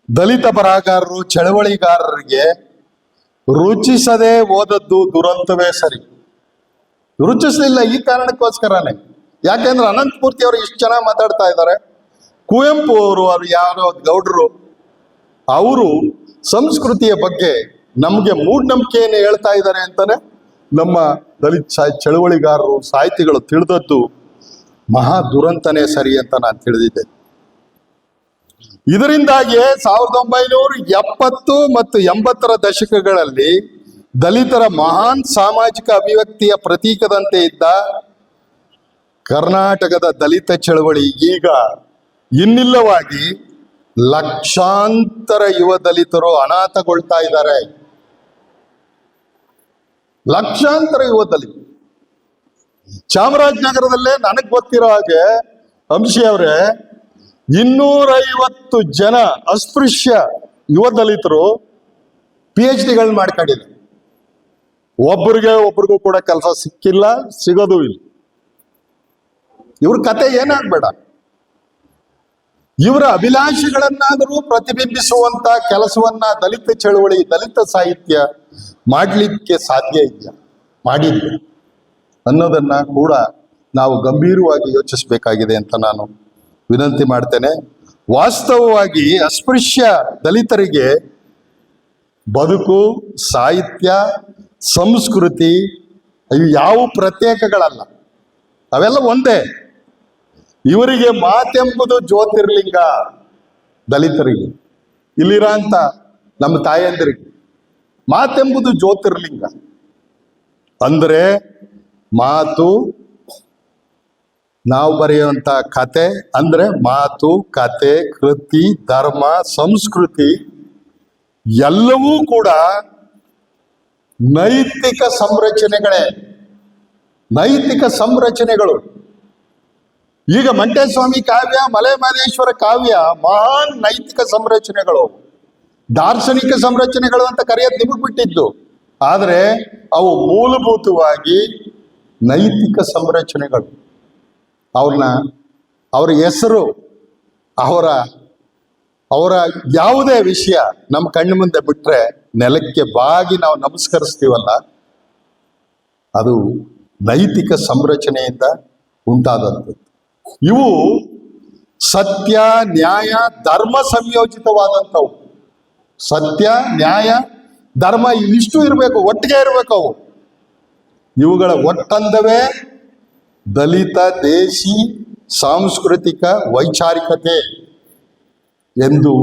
ದಲಿತ ಬರಹಗಾರರು, ಚಳವಳಿಗಾರರಿಗೆ ರುಚಿಸದೆ ಓದದ್ದು ದುರಂತವೇ ಸರಿ. ರುಚಿಸಲಿಲ್ಲ ಈ ಕಾರಣಕ್ಕೋಸ್ಕರನೇ. ಯಾಕೆಂದ್ರೆ ಅನಂತಮೂರ್ತಿ ಅವರು ಇಷ್ಟು ಚೆನ್ನಾಗಿ ಮಾತಾಡ್ತಾ ಇದ್ದಾರೆ. ಕುವೆಂಪು ಅವರು, ಅದು ಯಾರೋ ಗೌಡರು, ಅವರು ಸಂಸ್ಕೃತಿಯ ಬಗ್ಗೆ ನಮಗೆ ಮೂಢನಂಬಿಕೆಯನ್ನು ಹೇಳ್ತಾ ಇದ್ದಾರೆ ಅಂತಾನೆ ನಮ್ಮ ದಲಿತ ಚಳವಳಿಗಾರರು, ಸಾಹಿತಿಗಳು ತಿಳಿದದ್ದು ಮಹಾ ದುರಂತನೇ ಸರಿ ಅಂತ ನಾನು ತಿಳಿದಿದ್ದೆ. ಇದರಿಂದಾಗಿಯೇ 1970 ಮತ್ತು 80ರ ದಶಕಗಳಲ್ಲಿ ದಲಿತರ ಮಹಾನ್ ಸಾಮಾಜಿಕ ಅಭಿವ್ಯಕ್ತಿಯ ಪ್ರತೀಕದಂತೆ ಇದ್ದ ಕರ್ನಾಟಕದ ದಲಿತ ಚಳವಳಿ ಈಗ ಇನ್ನಿಲ್ಲವಾಗಿ ಲಕ್ಷಾಂತರ ಯುವ ದಲಿತರು ಅನಾಥಗೊಳ್ತಾ ಇದ್ದಾರೆ. ಲಕ್ಷಾಂತರ ಯುವ ದಲಿತರು. ಚಾಮರಾಜನಗರದಲ್ಲೇ ನನಗೆ ಗೊತ್ತಿರೋ ಹಾಗೆ ಅಂಶಿ ಅವರೇ 250 ಜನ ಅಸ್ಪೃಶ್ಯ ಯುವ ದಲಿತರು PhD ಮಾಡ್ಕೊಂಡಿದ್ದಾರೆ. ಒಬ್ರಿಗೂ ಕೂಡ ಕೆಲಸ ಸಿಕ್ಕಿಲ್ಲ, ಸಿಗೋದು ಇಲ್ಲ. ಇವ್ರ ಕತೆ ಏನಾಗ್ಬೇಡ, ಇವರ ಅಭಿಲಾಷೆಗಳನ್ನಾದರೂ ಪ್ರತಿಬಿಂಬಿಸುವಂತ ಕೆಲಸವನ್ನ ದಲಿತ ಚಳವಳಿ, ದಲಿತ ಸಾಹಿತ್ಯ ಮಾಡಲಿಕ್ಕೆ ಸಾಧ್ಯ ಇದೆಯಾ, ಮಾಡಿದ್ಯಾ ಅನ್ನೋದನ್ನ ಕೂಡ ನಾವು ಗಂಭೀರವಾಗಿ ಯೋಚಿಸಬೇಕಾಗಿದೆ ಅಂತ ನಾನು ವಿನಂತಿ ಮಾಡ್ತೇನೆ. ವಾಸ್ತವವಾಗಿ ಅಸ್ಪೃಶ್ಯ ದಲಿತರಿಗೆ ಬದುಕು, ಸಾಹಿತ್ಯ, ಸಂಸ್ಕೃತಿ ಇವು ಯಾವ ಪ್ರತ್ಯೇಕಗಳಲ್ಲ, ಅವೆಲ್ಲ ಒಂದೇ. ಇವರಿಗೆ ಮಾತೆಂಬುದು ಜ್ಯೋತಿರ್ಲಿಂಗ. ದಲಿತರಿಗೆ, ಇಲ್ಲಿರ ಅಂತ ನಮ್ಮ ತಾಯಂದಿರಿಗೆ ಮಾತೆಂಬುದು ಜ್ಯೋತಿರ್ಲಿಂಗ. ಅಂದ್ರೆ ಮಾತು, ನಾವು ಬರೆಯುವಂತ ಕತೆ ಅಂದ್ರೆ ಮಾತು, ಕತೆ, ಕೃತಿ, ಧರ್ಮ, ಸಂಸ್ಕೃತಿ ಎಲ್ಲವೂ ಕೂಡ ನೈತಿಕ ಸಂರಚನೆಗಳೇ, ನೈತಿಕ ಸಂರಚನೆಗಳು. ಈಗ ಮಂಟೇಸ್ವಾಮಿ ಕಾವ್ಯ, ಮಲೆ ಮಹದೇಶ್ವರ ಕಾವ್ಯ ಮಹಾನ್ ನೈತಿಕ ಸಂರಚನೆಗಳು, ದಾರ್ಶನಿಕ ಸಂರಚನೆಗಳು ಅಂತ ಕರೆಯೋದು ನಿಮಗೆ ಬಿಟ್ಟಿದ್ದು. ಆದರೆ ಅವು ಮೂಲಭೂತವಾಗಿ ನೈತಿಕ ಸಂರಚನೆಗಳು. ಅವರ ಹೆಸರು, ಅವರ ಯಾವುದೇ ವಿಷಯ ನಮ್ಮ ಕಣ್ಣು ಮುಂದೆ ಬಿಟ್ರೆ ನೆಲಕ್ಕೆ ಬಾಗಿ ನಾವು ನಮಸ್ಕರಿಸ್ತೀವಲ್ಲ, ಅದು ನೈತಿಕ ಸಂರಚನೆಯಿಂದ ಉಂಟಾದಂಥದ್ದು. ಇವು ಸತ್ಯ, ನ್ಯಾಯ, ಧರ್ಮ ಸಂಯೋಜಿತವಾದಂಥವು. ಸತ್ಯ, ನ್ಯಾಯ, ಧರ್ಮ ಇವಿಷ್ಟು ಇರಬೇಕು, ಒಟ್ಟಿಗೆ ಇರಬೇಕು ಅವು. ಇವುಗಳ ಒಟ್ಟಂದವೇ ದಲಿತ ದೇಶಿ ಸಾಂಸ್ಕೃತಿಕ ವೈಚಾರಿಕತೆ ಎಂದು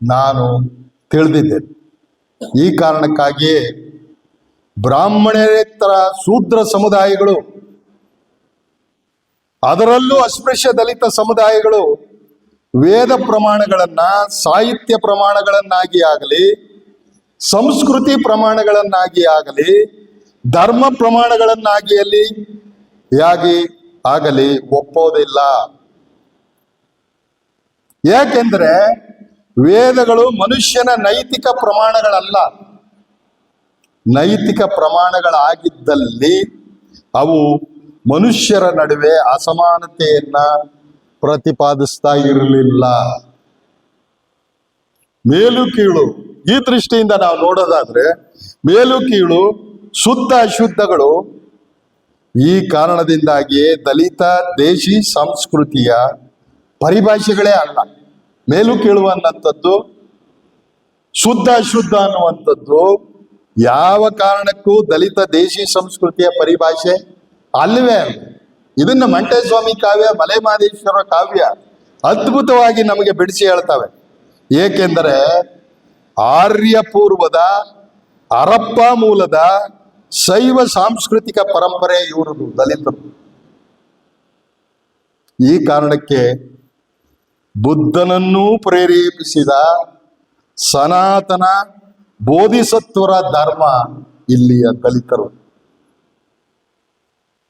ನಾನು ತಿಳಿದಿದ್ದೇನೆ. ಈ ಕಾರಣಕ್ಕಾಗಿಯೇ ಬ್ರಾಹ್ಮಣೇತರ ಶೂದ್ರ ಸಮುದಾಯಗಳು, ಅದರಲ್ಲೂ ಅಸ್ಪೃಶ್ಯ ದಲಿತ ಸಮುದಾಯಗಳು ವೇದ ಪ್ರಮಾಣಗಳನ್ನ, ಸಾಹಿತ್ಯ ಪ್ರಮಾಣಗಳನ್ನಾಗಿ ಆಗಲಿ, ಸಂಸ್ಕೃತಿ ಪ್ರಮಾಣಗಳನ್ನಾಗಿ ಆಗಲಿ, ಧರ್ಮ ಪ್ರಮಾಣಗಳನ್ನಾಗಿ ಆಗಲಿ ಒಪ್ಪೋದಿಲ್ಲ. ಯಾಕೆಂದ್ರೆ ವೇದಗಳು ಮನುಷ್ಯನ ನೈತಿಕ ಪ್ರಮಾಣಗಳಲ್ಲ. ನೈತಿಕ ಪ್ರಮಾಣಗಳಾಗಿದ್ದಲ್ಲಿ ಅವು ಮನುಷ್ಯರ ನಡುವೆ ಅಸಮಾನತೆಯನ್ನ ಪ್ರತಿಪಾದಿಸ್ತಾ ಇರಲಿಲ್ಲ. ಮೇಲು ಕೀಳು, ಈ ದೃಷ್ಟಿಯಿಂದ ನಾವು ನೋಡೋದಾದ್ರೆ ಮೇಲು ಕೀಳು, ಶುದ್ಧ ಅಶುದ್ಧಗಳು ಈ ಕಾರಣದಿಂದಾಗಿಯೇ ದಲಿತ ದೇಶಿ ಸಂಸ್ಕೃತಿಯ ಪರಿಭಾಷೆಗಳೇ ಅಲ್ಲ. ಮೇಲು ಕೀಳು ಅನ್ನುವಂಥದ್ದು, ಶುದ್ಧ ಅಶುದ್ಧ ಅನ್ನುವಂಥದ್ದು ಯಾವ ಕಾರಣಕ್ಕೂ ದಲಿತ ದೇಶಿ ಸಂಸ್ಕೃತಿಯ ಪರಿಭಾಷೆ ಅಲ್ಲವೇ ಅಲ್ಲ. ಇದನ್ನ ಮಂಟೇಸ್ವಾಮಿ ಕಾವ್ಯ, ಮಲೆ ಮಹದೇಶ್ವರ ಕಾವ್ಯ ಅದ್ಭುತವಾಗಿ ನಮಗೆ ಬಿಡಿಸಿ ಹೇಳ್ತವೆ. ಏಕೆಂದರೆ ಆರ್ಯ ಪೂರ್ವದ, ಹರಪ್ಪ ಮೂಲದ ಶೈವ ಸಾಂಸ್ಕೃತಿಕ ಪರಂಪರೆ ಇವರದು, ದಲಿತರು. ಈ ಕಾರಣಕ್ಕೆ ಬುದ್ಧನನ್ನೂ ಪ್ರೇರೇಪಿಸಿದ ಸನಾತನ ಬೋಧಿಸತ್ವರ ಧರ್ಮ ಇಲ್ಲಿಯ ದಲಿತರು.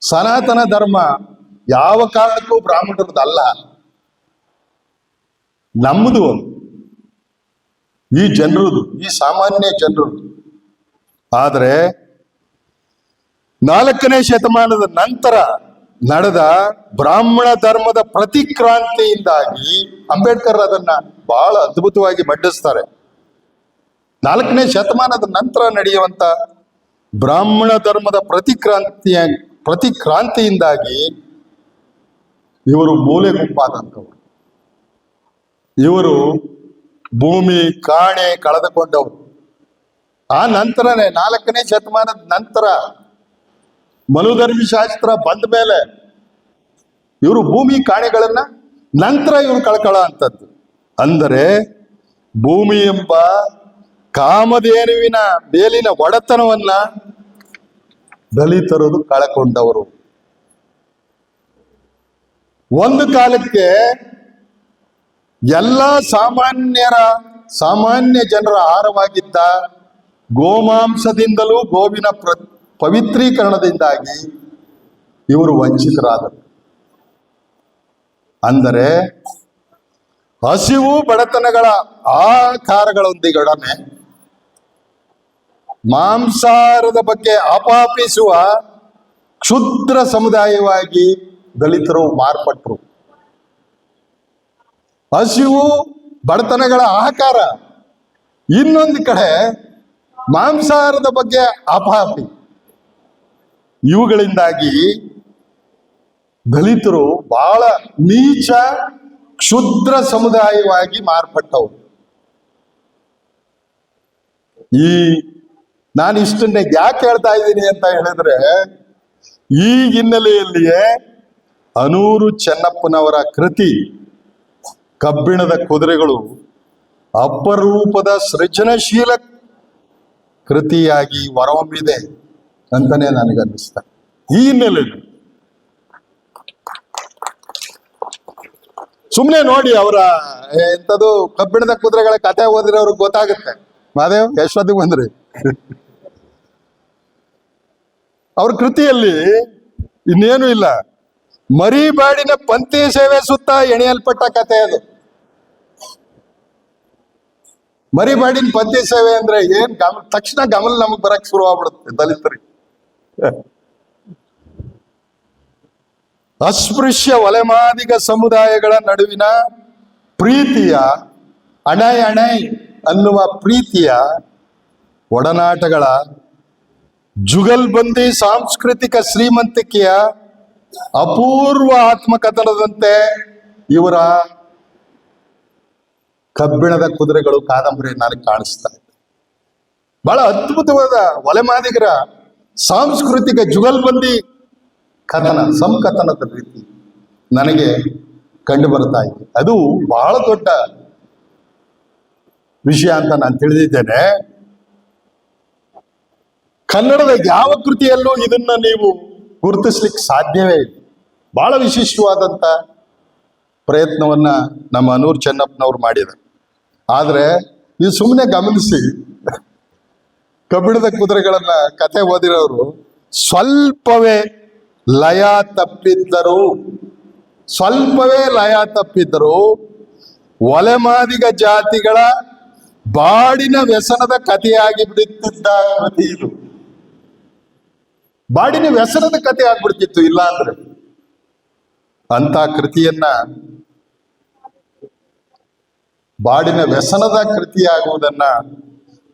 ಸನಾತನ ಧರ್ಮ ಯಾವ ಕಾರಣಕ್ಕೂ ಬ್ರಾಹ್ಮಣರದಲ್ಲ, ನಮ್ಮದು, ಈ ಜನರದು, ಈ ಸಾಮಾನ್ಯ ಜನರದು. ಆದರೆ 4ನೇ ಶತಮಾನದ ನಂತರ ನಡೆದ ಬ್ರಾಹ್ಮಣ ಧರ್ಮದ ಪ್ರತಿಕ್ರಾಂತಿಯಿಂದಾಗಿ, ಅಂಬೇಡ್ಕರ್ ಅದನ್ನ ಬಹಳ ಅದ್ಭುತವಾಗಿ ಮಂಡಿಸ್ತಾರೆ, 4ನೇ ಶತಮಾನದ ನಂತರ ನಡೆಯುವಂತ ಬ್ರಾಹ್ಮಣ ಧರ್ಮದ ಪ್ರತಿಕ್ರಾಂತಿಯಿಂದಾಗಿ ಇವರು ಮೂಲೆ ಗುಂಪಾದಂಥವ್ರು. ಇವರು ಭೂಮಿ ಕಾಣೆ ಕಳೆದುಕೊಂಡವರು. ಆ ನಂತರನೇ 4ನೇ ಶತಮಾನದ ನಂತರ ಮನುಧರ್ಮಿ ಶಾಸ್ತ್ರ ಬಂದ ಮೇಲೆ ಇವರು ಭೂಮಿ ಕಾಣೆಗಳನ್ನ ನಂತರ ಇವರು ಕಳ್ಕೊಳ್ಳ ಅಂತದ್ದು. ಅಂದರೆ ಭೂಮಿ ಎಂಬ ಕಾಮಧೇನುವಿನ ಮೇಲಿನ ಒಡೆತನವನ್ನ ದಲಿತರು ಕಳಕೊಂಡವರು. ಒಂದು ಕಾಲಕ್ಕೆ ಎಲ್ಲ ಸಾಮಾನ್ಯ ಜನರ ಆಹಾರವಾಗಿದ್ದ ಗೋಮಾಂಸದಿಂದಲೂ ಗೋವಿನ ಪವಿತ್ರೀಕರಣದಿಂದಾಗಿ ಇವರು ವಂಚಿತರಾದರು. ಅಂದರೆ ಹಸಿವು ಬಡತನಗಳ ಆಕಾರಗಳೊಂದಿಗೊಡನೆ ಮಾಂಸಾಹಾರದ ಬಗ್ಗೆ ಆಪಾಪಿಸುವ ಕ್ಷುದ್ರ ಸಮುದಾಯವಾಗಿ ದಲಿತರು ಮಾರ್ಪಟ್ಟರು. ಹಸಿವು ಬಡತನಗಳ ಆಹಾಕಾರ, ಇನ್ನೊಂದು ಕಡೆ ಮಾಂಸಾಹಾರದ ಬಗ್ಗೆ ಆಪಾಪಿ, ಇವುಗಳಿಂದಾಗಿ ದಲಿತರು ಬಹಳ ನೀಚ ಕ್ಷುದ್ರ ಸಮುದಾಯವಾಗಿ ಮಾರ್ಪಟ್ಟವು. ನಾನು ಇಷ್ಟನ್ನ ಯಾಕೆ ಹೇಳ್ತಾ ಇದ್ದೀನಿ ಅಂತ ಹೇಳಿದ್ರೆ, ಈ ಹಿನ್ನೆಲೆಯಲ್ಲಿಯೇ ಅನೂರು ಚೆನ್ನಪ್ಪನವರ ಕೃತಿ ಕಬ್ಬಿಣದ ಕುದುರೆಗಳು ಅಪರೂಪದ ಸೃಜನಶೀಲ ಕೃತಿಯಾಗಿ ಹೊರಹೊಮ್ಮಿದೆ ಅಂತಾನೆ ನನಗನ್ನಿಸ್ತಾ. ಈ ಹಿನ್ನೆಲೆಯಲ್ಲಿ ಸುಮ್ಮನೆ ನೋಡಿ ಅವರ ಎಂಥದ್ದು ಕಬ್ಬಿಣದ ಕುದುರೆಗಳ ಕಥೆ ಓದಿರೋರ್ಗೆ ಗೊತ್ತಾಗುತ್ತೆ. ಮಾದೇವ್ ಎಷ್ಟೊತ್ತಿಗೆ ಬಂದ್ರಿ? ಅವ್ರ ಕೃತಿಯಲ್ಲಿ ಇನ್ನೇನು ಇಲ್ಲ, ಮರಿಬಾಡಿನ ಪಂಥಿ ಸೇವೆ ಸುತ್ತ ಎಣೆಯಲ್ಪಟ್ಟ ಕಥೆ ಅದು. ಮರಿಬಾಡಿನ ಪಂಥಿ ಸೇವೆ ಅಂದ್ರೆ ಏನ್ ತಕ್ಷಣ ಗಮನ ನಮಗ್ ಬರಕ್ ಶುರು ಆಗ್ಬಿಡುತ್ತೆ ದಲಿತರಿಗೆ. ಅಸ್ಪೃಶ್ಯ ಒಲೆಮಾದಿಗ ಸಮುದಾಯಗಳ ನಡುವಿನ ಪ್ರೀತಿಯ ಅಣೈ ಅನ್ನುವ ಪ್ರೀತಿಯ ಒಡನಾಟಗಳ ಜುಗಲ್ಬಂದಿ ಸಾಂಸ್ಕೃತಿಕ ಶ್ರೀಮಂತಿಕೆಯ ಅಪೂರ್ವ ಆತ್ಮಕಥನದಂತೆ ಇವರ ಕಬ್ಬಿಣದ ಕುದುರೆಗಳು ಕಾದಂಬರಿ ನನಗೆ ಕಾಣಿಸ್ತಾ ಇದೆ. ಬಹಳ ಅದ್ಭುತವಾದ ಒಲೆಮಾದಿಗರ ಸಾಂಸ್ಕೃತಿಕ ಜುಗಲ್ಬಂದಿ ಕಥನ, ಸಂಕಥನದ ರೀತಿ ನನಗೆ ಕಂಡು ಬರ್ತಾ ಇದೆ. ಅದು ಬಹಳ ದೊಡ್ಡ ವಿಷಯ ಅಂತ ನಾನು ತಿಳಿದಿದ್ದೇನೆ. ಕನ್ನಡದ ಯಾವ ಕೃತಿಯಲ್ಲೂ ಇದನ್ನ ನೀವು ಗುರುತಿಸ್ಲಿಕ್ಕೆ ಸಾಧ್ಯವೇ ಇಲ್ಲ. ಬಹಳ ವಿಶಿಷ್ಟವಾದಂತ ಪ್ರಯತ್ನವನ್ನ ನಮ್ಮ ಅನೂರು ಚೆನ್ನಪ್ಪನವ್ರು ಮಾಡಿದ್ದಾರೆ. ಆದ್ರೆ ನೀವು ಸುಮ್ಮನೆ ಗಮನಿಸಿ, ಕಬ್ಬಿಣದ ಕುದುರೆಗಳನ್ನ ಕತೆ ಓದಿರೋರು ಸ್ವಲ್ಪವೇ ಲಯ ತಪ್ಪಿದ್ದರು ಒಲೆಮಾದಿಗ ಜಾತಿಗಳ ಬಾಡಿನ ವ್ಯಸನದ ಕಥೆಯಾಗಿ ಬಿಡುತ್ತಿದ್ದ ಕೃತಿ ಇದು. ಬಾಡಿನ ವ್ಯಸನದ ಕಥೆ ಆಗ್ಬಿಡ್ತಿತ್ತು ಇಲ್ಲ ಅಂದ್ರೆ. ಅಂತ ಕೃತಿಯನ್ನ ಬಾಡಿನ ವ್ಯಸನದ ಕೃತಿಯಾಗುವುದನ್ನ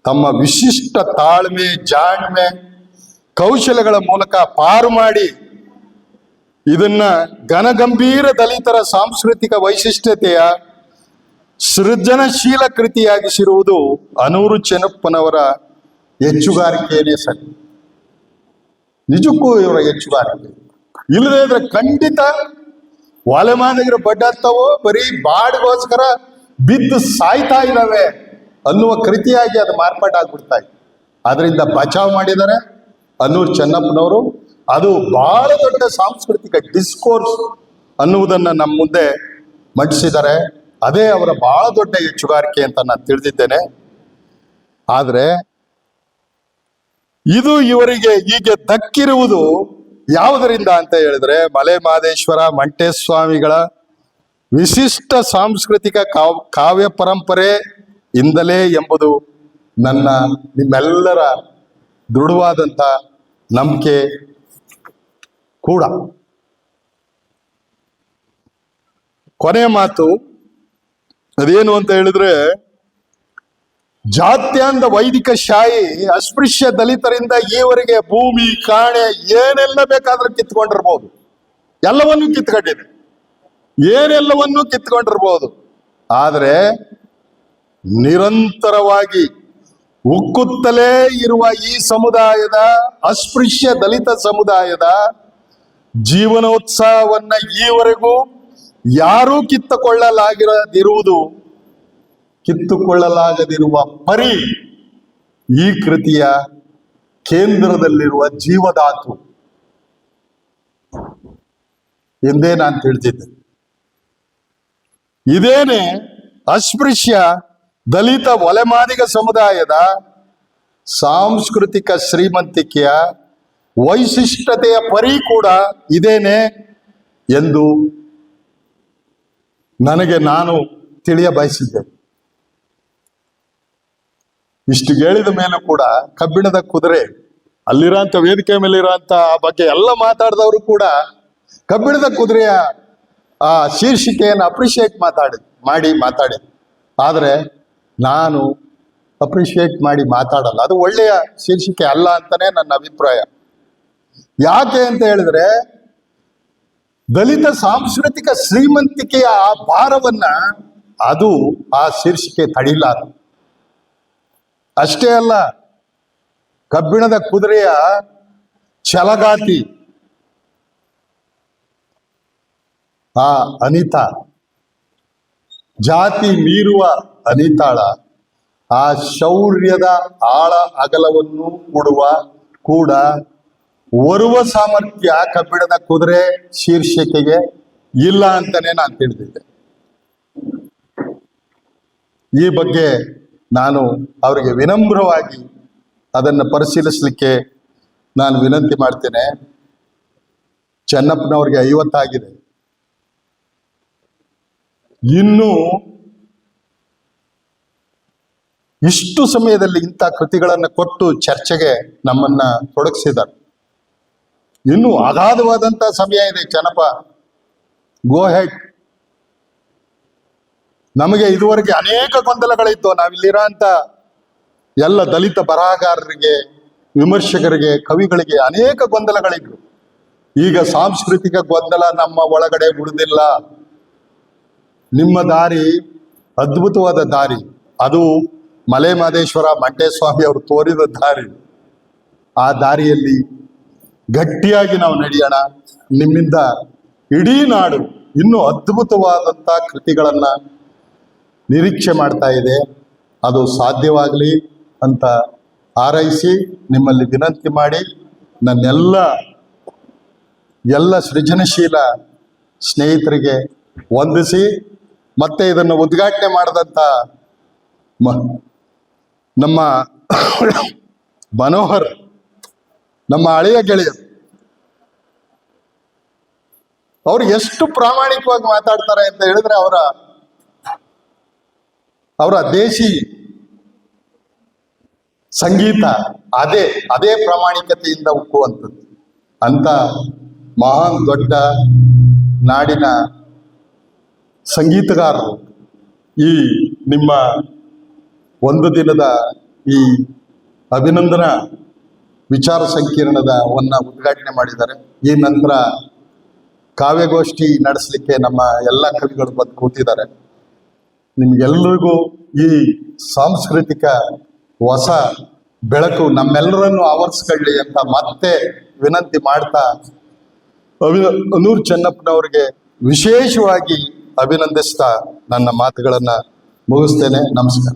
ತಮ್ಮ ವಿಶಿಷ್ಟ ತಾಳ್ಮೆ, ಜಾಣ್ಮೆ, ಕೌಶಲ್ಯಗಳ ಮೂಲಕ ಪಾರು ಮಾಡಿ ಇದನ್ನ ಘನಗಂಭೀರ ದಲಿತರ ಸಾಂಸ್ಕೃತಿಕ ವೈಶಿಷ್ಟ್ಯತೆಯ ಸೃಜನಶೀಲ ಕೃತಿಯಾಗಿಸಿರುವುದು ಅನೂರು ಚೆನ್ನಪ್ಪನವರ ಹೆಚ್ಚುಗಾರಿಕೆಯೇ ಸರಿ. ನಿಜಕ್ಕೂ ಇವರ ಹೆಚ್ಚುಗಾರಿಕೆ ಇಲ್ಲದೇ ಇದ್ರೆ ಖಂಡಿತ ಒಲೆಮಾದಿಗರ ಬಡ್ಡತ್ತವೋ ಬರೀ ಬಾಡಿಗೋಸ್ಕರ ಬಿದ್ದು ಸಾಯ್ತಾ ಇದ್ದಾವೆ ಅನ್ನುವ ಕೃತಿಯಾಗಿ ಅದು ಮಾರ್ಪಾಟಾಗ್ಬಿಡ್ತಾ ಇದೆ. ಅದರಿಂದ ಬಚಾವ್ ಮಾಡಿದ್ದಾರೆ ಅನೂರು ಚೆನ್ನಪ್ಪನವರು. ಅದು ಬಹಳ ದೊಡ್ಡ ಸಾಂಸ್ಕೃತಿಕ ಡಿಸ್ಕೋರ್ಸ್ ಅನ್ನುವುದನ್ನ ನಮ್ಮ ಮುಂದೆ ಮಂಡಿಸಿದ್ದಾರೆ. ಅದೇ ಅವರ ಬಹಳ ದೊಡ್ಡ ಹೆಚ್ಚುಗಾರಿಕೆ ಅಂತ ನಾನು ತಿಳಿದಿದ್ದೇನೆ. ಆದ್ರೆ ಇದು ಇವರಿಗೆ ಹೀಗೆ ದಕ್ಕಿರುವುದು ಯಾವುದರಿಂದ ಅಂತ ಹೇಳಿದ್ರೆ ಮಲೆ ಮಹದೇಶ್ವರ ಮಂಟೇಸ್ವಾಮಿಗಳ ವಿಶಿಷ್ಟ ಸಾಂಸ್ಕೃತಿಕ ಕಾವ್ಯ ಪರಂಪರೆ ಇಂದಲೇ ಎಂಬುದು ನನ್ನ ನಿಮ್ಮೆಲ್ಲರ ದೃಢವಾದಂಥ ನಂಬಿಕೆ ಕೂಡ. ಕೊನೆಯ ಮಾತು ಅದೇನು ಅಂತ ಹೇಳಿದ್ರೆ, ಜಾತ್ಯಾಂಧ ವೈದಿಕ ಶಾಹಿ ಅಸ್ಪೃಶ್ಯ ದಲಿತರಿಂದ ಈವರೆಗೆ ಭೂಮಿ ಕಾಣೆ ಏನೆಲ್ಲ ಬೇಕಾದ್ರೂ ಕಿತ್ಕೊಂಡಿರ್ಬೋದು, ಎಲ್ಲವನ್ನೂ ಕಿತ್ಕೊಂಡಿದೆ, ಏನೆಲ್ಲವನ್ನೂ ಕಿತ್ಕೊಂಡಿರ್ಬೋದು. ಆದರೆ ನಿರಂತರವಾಗಿ ಉಕ್ಕುತ್ತಲೇ ಇರುವ ಈ ಸಮುದಾಯದ, ಅಸ್ಪೃಶ್ಯ ದಲಿತ ಸಮುದಾಯದ ಜೀವನೋತ್ಸಾಹವನ್ನ ಈವರೆಗೂ ಯಾರೂ ಕಿತ್ತುಕೊಳ್ಳಲಾಗದಿರುವ ಪರಿ ಈ ಕೃತಿಯ ಕೇಂದ್ರದಲ್ಲಿರುವ ಜೀವಧಾತು ಎಂದೇ ನಾನು ತಿಳಿದಿದ್ದೆ. ಇದೇನೆ ಅಸ್ಪೃಶ್ಯ ದಲಿತ ಒಲೆಮಾದಿಗ ಸಮುದಾಯದ ಸಾಂಸ್ಕೃತಿಕ ಶ್ರೀಮಂತಿಕೆಯ ವೈಶಿಷ್ಟ್ಯತೆಯ ಪರಿ ಕೂಡ ಇದೇನೆ ಎಂದು ನನಗೆ ನಾನು ತಿಳಿಯ ಬಯಸಿದ್ದೆ. ಇಷ್ಟು ಹೇಳಿದ ಮೇಲೆ ಕೂಡ ಕಬ್ಬಿಣದ ಕುದುರೆ ಅಲ್ಲಿರೋಂಥ ವೇದಿಕೆ ಮೇಲೆ ಇರೋಂಥ ಆ ಬಗ್ಗೆ ಎಲ್ಲ ಮಾತಾಡಿದವರು ಕೂಡ ಕಬ್ಬಿಣದ ಕುದುರೆಯ ಆ ಶೀರ್ಷಿಕೆಯನ್ನು ಅಪ್ರಿಷಿಯೇಟ್ ಮಾತಾಡಿ. ಆದರೆ ನಾನು ಅಪ್ರಿಷಿಯೇಟ್ ಮಾಡಿ ಮಾತಾಡಲ್ಲ, ಅದು ಒಳ್ಳೆಯ ಶೀರ್ಷಿಕೆ ಅಲ್ಲ ಅಂತಾನೆ ನನ್ನ ಅಭಿಪ್ರಾಯ. ಯಾಕೆ ಅಂತ ಹೇಳಿದ್ರೆ, ದಲಿತ ಸಾಂಸ್ಕೃತಿಕ ಶ್ರೀಮಂತಿಕೆಯ ಆ ಭಾರವನ್ನ ಅದು ಆ ಶೀರ್ಷಿಕೆ ತಡಿಲಾರ. ಅಷ್ಟೇ ಅಲ್ಲ, ಕಬ್ಬಿಣದ ಕುದುರೆಯ ಛಲಗಾತಿ ಆ ಅನಿತಾ, ಜಾತಿ ಮೀರುವ ಅನಿತಾಳ ಆ ಶೌರ್ಯದ ಆಳ ಅಗಲವನ್ನು ಕೂಡ ಒರುವ ಸಾಮರ್ಥ್ಯ ಕಬ್ಬಿಣದ ಕುದುರೆ ಶೀರ್ಷಿಕೆಗೆ ಇಲ್ಲ ಅಂತಾನೆ ನಾನು ತಿಳಿದಿದ್ದೆ. ಈ ಬಗ್ಗೆ ನಾನು ಅವರಿಗೆ ವಿನಮ್ರವಾಗಿ ಅದನ್ನು ಪರಿಶೀಲಿಸಲಿಕ್ಕೆ ನಾನು ವಿನಂತಿ ಮಾಡ್ತೇನೆ. ಚೆನ್ನಪ್ಪನವ್ರಿಗೆ 50 ಆಗಿದೆ, ಇನ್ನು ಇಷ್ಟು ಸಮಯದಲ್ಲಿ ಇಂಥ ಕೃತಿಗಳನ್ನು ಕೊಟ್ಟು ಚರ್ಚೆಗೆ ನಮ್ಮನ್ನ ತೊಡಗಿಸಿದ್ದಾರೆ. ಇನ್ನು ಅಗಾಧವಾದಂತ ಸಮಯ ಇದೆ. ಚೆನ್ನಪ್ಪ, ಗೋ ಹೆಡ್. ನಮಗೆ ಇದುವರೆಗೆ ಅನೇಕ ಗೊಂದಲಗಳಿತ್ತು. ನಾವಿಲ್ಲಿರೋ ಅಂತ ಎಲ್ಲ ದಲಿತ ಬರಹಗಾರರಿಗೆ, ವಿಮರ್ಶಕರಿಗೆ, ಕವಿಗಳಿಗೆ ಅನೇಕ ಗೊಂದಲಗಳಿದ್ರು. ಈಗ ಸಾಂಸ್ಕೃತಿಕ ಗೊಂದಲ ನಮ್ಮ ಒಳಗಡೆ ಉಳಿದಿಲ್ಲ. ನಿಮ್ಮ ದಾರಿ ಅದ್ಭುತವಾದ ದಾರಿ, ಅದು ಮಲೆ ಮಹದೇಶ್ವರ ಮಂಟೇಸ್ವಾಮಿ ಅವರು ತೋರಿದ ದಾರಿ. ಆ ದಾರಿಯಲ್ಲಿ ಗಟ್ಟಿಯಾಗಿ ನಾವು ನಡೆಯೋಣ. ನಿಮ್ಮಿಂದ ಇಡೀ ನಾಡು ಇನ್ನೂ ಅದ್ಭುತವಾದಂಥ ಕೃತಿಗಳನ್ನ ನಿರೀಕ್ಷೆ ಮಾಡ್ತಾ ಇದೆ. ಅದು ಸಾಧ್ಯವಾಗಲಿ ಅಂತ ಹಾರೈಸಿ ನಿಮ್ಮಲ್ಲಿ ವಿನಂತಿ ಮಾಡಿ, ಎಲ್ಲ ಸೃಜನಶೀಲ ಸ್ನೇಹಿತರಿಗೆ ವಂದಿಸಿ, ಮತ್ತೆ ಇದನ್ನು ಉದ್ಘಾಟನೆ ಮಾಡಿದಂಥ ನಮ್ಮ ಮನೋಹರ್, ನಮ್ಮ ಹಳೆಯ ಗೆಳೆಯರು, ಅವ್ರು ಎಷ್ಟು ಪ್ರಾಮಾಣಿಕವಾಗಿ ಮಾತಾಡ್ತಾರೆ ಅಂತ ಹೇಳಿದ್ರೆ, ಅವರ ದೇಶಿ ಸಂಗೀತ ಅದೇ ಪ್ರಾಮಾಣಿಕತೆಯಿಂದ ಉಕ್ಕುವಂಥದ್ದು. ಅಂತ ಮಹಾನ್ ದೊಡ್ಡ ನಾಡಿನ ಸಂಗೀತಗಾರರು ಈ ನಿಮ್ಮ ಒಂದು ದಿನದ ಈ ಅಭಿನಂದನಾ ವಿಚಾರ ಸಂಕಿರಣವನ್ನ ಉದ್ಘಾಟನೆ ಮಾಡಿದ್ದಾರೆ. ಈ ನಂತರ ಕಾವ್ಯಗೋಷ್ಠಿ ನಡೆಸಲಿಕ್ಕೆ ನಮ್ಮ ಎಲ್ಲ ಕವಿಗಳು ಬಂದು ಕೂತಿದ್ದಾರೆ. ನಿಮ್ಗೆಲ್ರಿಗೂ ಈ ಸಾಂಸ್ಕೃತಿಕ ಹೊಸ ಬೆಳಕು ನಮ್ಮೆಲ್ಲರನ್ನು ಆವರಿಸ್ಕೊಳ್ಳಿ ಅಂತ ಮತ್ತೆ ವಿನಂತಿ ಮಾಡ್ತಾ, ಅನೂರ್ ಚೆನ್ನಪ್ಪನವರಿಗೆ ವಿಶೇಷವಾಗಿ ಅಭಿನಂದಿಸ್ತಾ ನನ್ನ ಮಾತುಗಳನ್ನ ಮುಗಿಸ್ತೇನೆ. ನಮಸ್ಕಾರ.